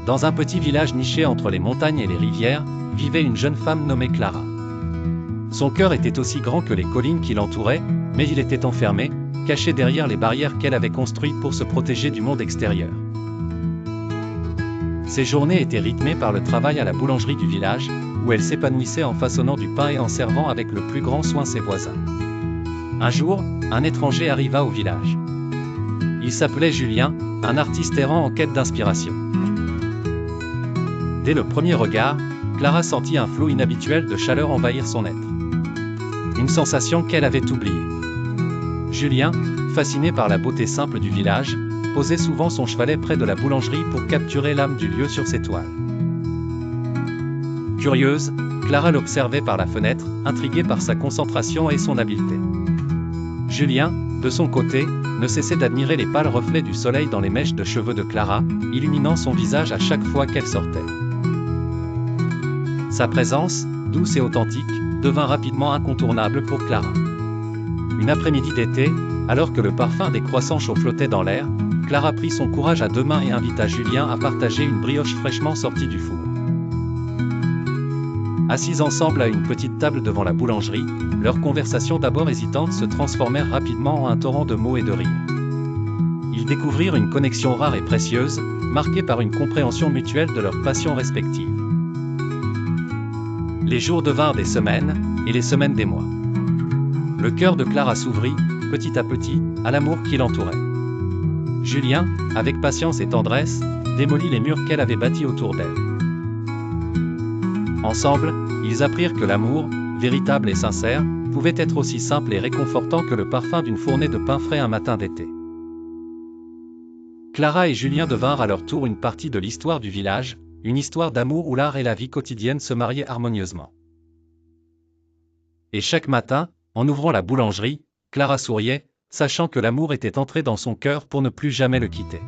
Dans un petit village niché entre les montagnes et les rivières, vivait une jeune femme nommée Clara. Son cœur était aussi grand que les collines qui l'entouraient, mais il était enfermé, caché derrière les barrières qu'elle avait construites pour se protéger du monde extérieur. Ses journées étaient rythmées par le travail à la boulangerie du village, où elle s'épanouissait en façonnant du pain et en servant avec le plus grand soin ses voisins. Un jour, un étranger arriva au village. Il s'appelait Julien, un artiste errant en quête d'inspiration. Dès le premier regard, Clara sentit un flot inhabituel de chaleur envahir son être. Une sensation qu'elle avait oubliée. Julien, fasciné par la beauté simple du village, posait souvent son chevalet près de la boulangerie pour capturer l'âme du lieu sur ses toiles. Curieuse, Clara l'observait par la fenêtre, intriguée par sa concentration et son habileté. Julien, de son côté, ne cessait d'admirer les pâles reflets du soleil dans les mèches de cheveux de Clara, illuminant son visage à chaque fois qu'elle sortait. Sa présence, douce et authentique, devint rapidement incontournable pour Clara. Une après-midi d'été, alors que le parfum des croissants chauds flottait dans l'air, Clara prit son courage à deux mains et invita Julien à partager une brioche fraîchement sortie du four. Assis ensemble à une petite table devant la boulangerie, leurs conversations d'abord hésitantes se transformèrent rapidement en un torrent de mots et de rires. Ils découvrirent une connexion rare et précieuse, marquée par une compréhension mutuelle de leurs passions respectives. Les jours devinrent des semaines, et les semaines des mois. Le cœur de Clara s'ouvrit, petit à petit, à l'amour qui l'entourait. Julien, avec patience et tendresse, démolit les murs qu'elle avait bâtis autour d'elle. Ensemble, ils apprirent que l'amour, véritable et sincère, pouvait être aussi simple et réconfortant que le parfum d'une fournée de pain frais un matin d'été. Clara et Julien devinrent à leur tour une partie de l'histoire du village, une histoire d'amour où l'art et la vie quotidienne se mariaient harmonieusement. Et chaque matin, en ouvrant la boulangerie, Clara souriait, sachant que l'amour était entré dans son cœur pour ne plus jamais le quitter.